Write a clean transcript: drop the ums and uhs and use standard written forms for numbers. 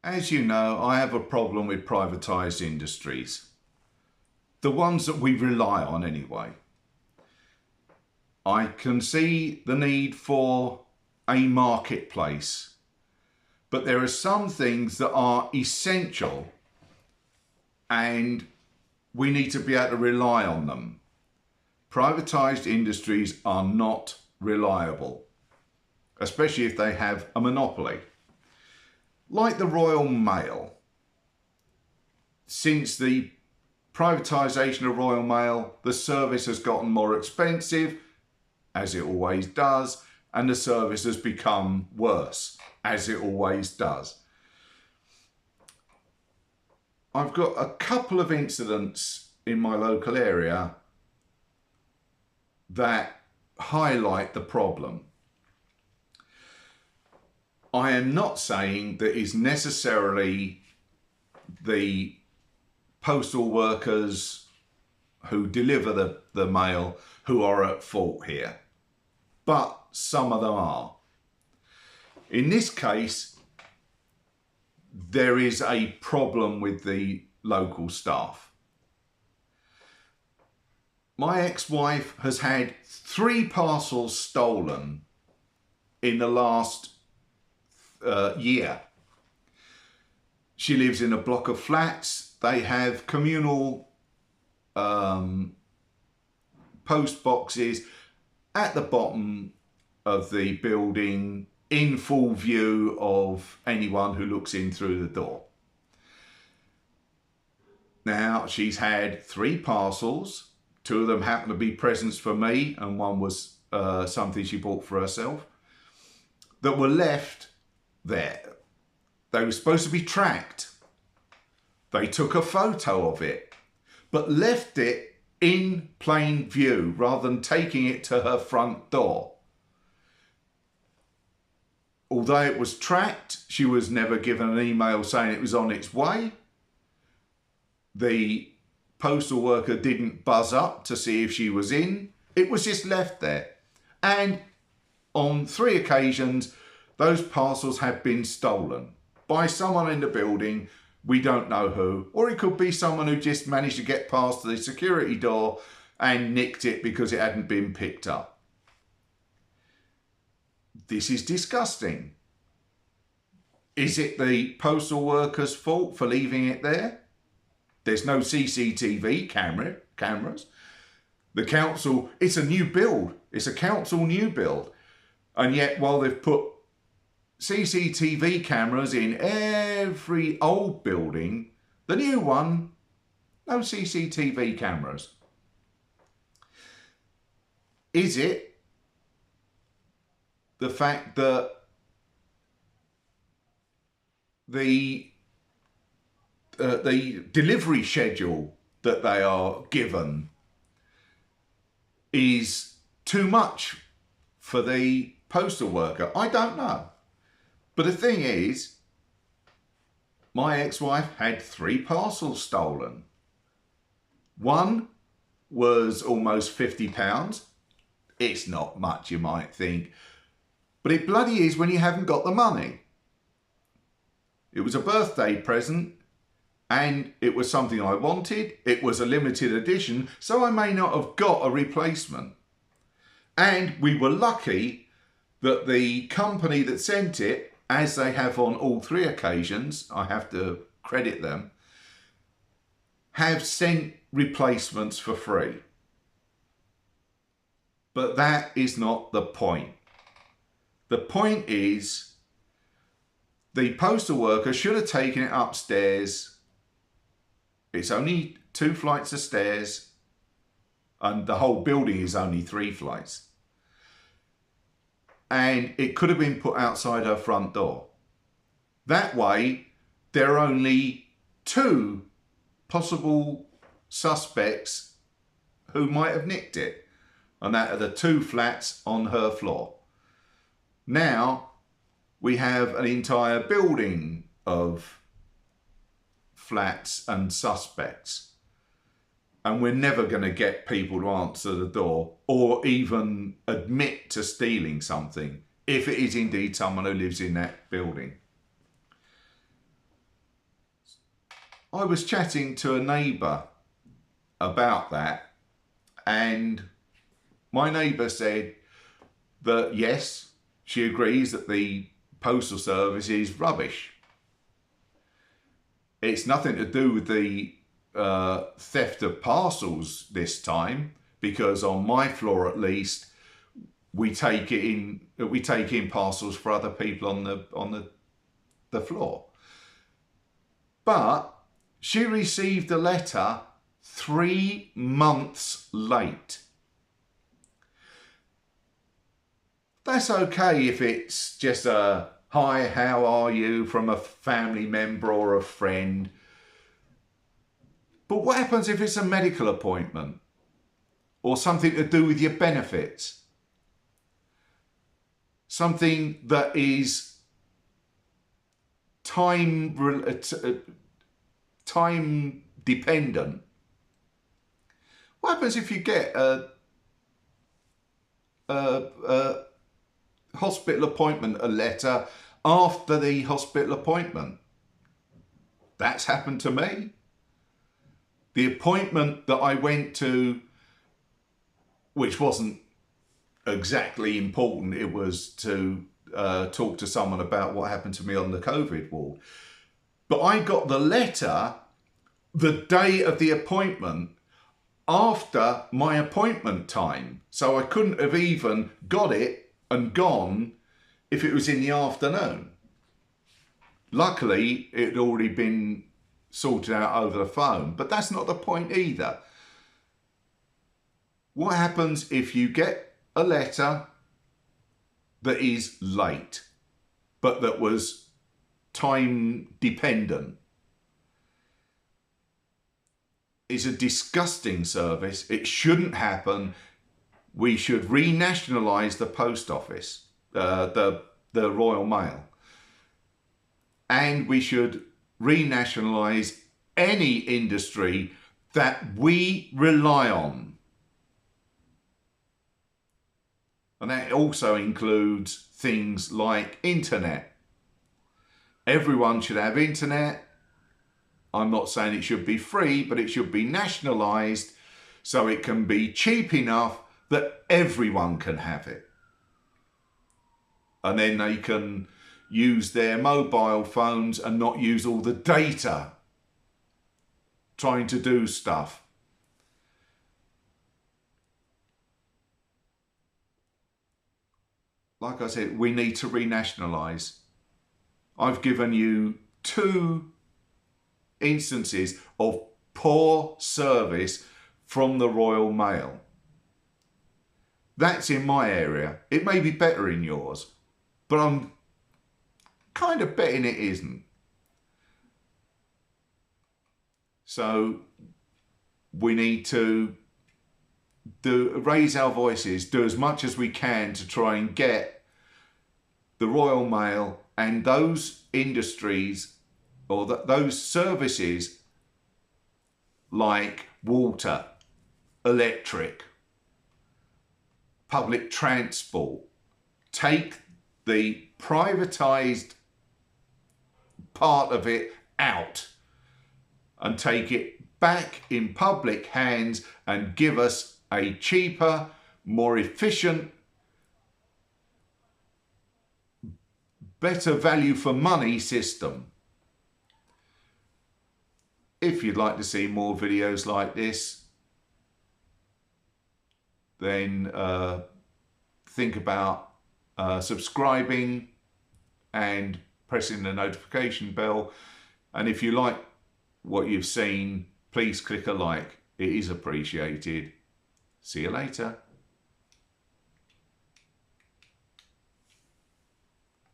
As you know, I have a problem with privatised industries. The ones that we rely on anyway. I can see the need for a marketplace, but there are some things that are essential and we need to be able to rely on them. Privatised industries are not reliable, especially if they have a monopoly. Like the Royal Mail. Since the privatisation of Royal Mail, the service has gotten more expensive, as it always does, and the service has become worse, as it always does. I've got a couple of incidents in my local area that highlight the problem. I am not saying that it's necessarily the postal workers who deliver the mail who are at fault here, but some of them are. In this case, there is a problem with the local staff. My ex-wife has had 3 parcels stolen in the last year. She lives in a block of flats. They have communal post boxes at the bottom of the building in full view of anyone who looks in through the door. Now, she's had 3 parcels. 2 of them happen to be presents for me and one was something she bought for herself, that were left there. They were supposed to be tracked. They took a photo of it, but left it in plain view rather than taking it to her front door. Although it was tracked, she was never given an email saying it was on its way. The postal worker didn't buzz up to see if she was in. It was just left there. And on 3 occasions, those parcels have been stolen by someone in the building. We don't know who, or it could be someone who just managed to get past the security door and nicked it because it hadn't been picked up. This is disgusting. Is it the postal worker's fault for leaving it there? There's no CCTV cameras. The council, it's a new build. It's a council new build. And yet, while they've put CCTV cameras in every old building, the new one, no CCTV cameras. Is it the fact that the delivery schedule that they are given is too much for the postal worker? I don't know. But the thing is, my ex-wife had 3 parcels stolen. One was almost £50. It's not much, you might think, but it bloody is when you haven't got the money. It was a birthday present and it was something I wanted. It was a limited edition, so I may not have got a replacement. And we were lucky that the company that sent it, as they have on all 3 occasions, I have to credit them, have sent replacements for free. But that is not the point. The point is, the postal worker should have taken it upstairs. It's only 2 flights of stairs and the whole building is only 3 flights. And it could have been put outside her front door. That way, there are only 2 possible suspects who might have nicked it. And that are the 2 flats on her floor. Now, we have an entire building of flats and suspects. And we're never going to get people to answer the door or even admit to stealing something if it is indeed someone who lives in that building. I was chatting to a neighbour about that, and my neighbour said that yes, she agrees that the postal service is rubbish. It's nothing to do with the theft of parcels this time, because on my floor at least we take in parcels for other people on the floor. But she received a letter 3 months late. That's okay if it's just a "Hi, how are you?" from a family member or a friend. But what happens if it's a medical appointment or something to do with your benefits? Something that is time dependent. What happens if you get a hospital appointment, a letter after the hospital appointment? That's happened to me. The appointment that I went to, which wasn't exactly important, it was to talk to someone about what happened to me on the COVID ward. But I got the letter the day of the appointment after my appointment time. So I couldn't have even got it and gone if it was in the afternoon. Luckily, it had already been sorted out over the phone, but that's not the point either. What happens if you get a letter that is late, but that was time dependent? It's a disgusting service. It shouldn't happen. We should renationalise the post office, the Royal Mail. And we should renationalise any industry that we rely on. And that also includes things like internet. Everyone should have internet. I'm not saying it should be free, but it should be nationalised so it can be cheap enough that everyone can have it. And then they can use their mobile phones and not use all the data trying to do stuff. Like I said, we need to renationalise. I've given you 2 instances of poor service from the Royal Mail. That's in my area. It may be better in yours, but I'm kind of betting it isn't. So we need to raise our voices, do as much as we can to try and get the Royal Mail and those industries or those services like water, electric, public transport, take the privatised part of it out and take it back in public hands and give us a cheaper, more efficient, better value for money system. If you'd like to see more videos like this, then think about subscribing and pressing the notification bell. And if you like what you've seen, please click a like. It is appreciated. See you later.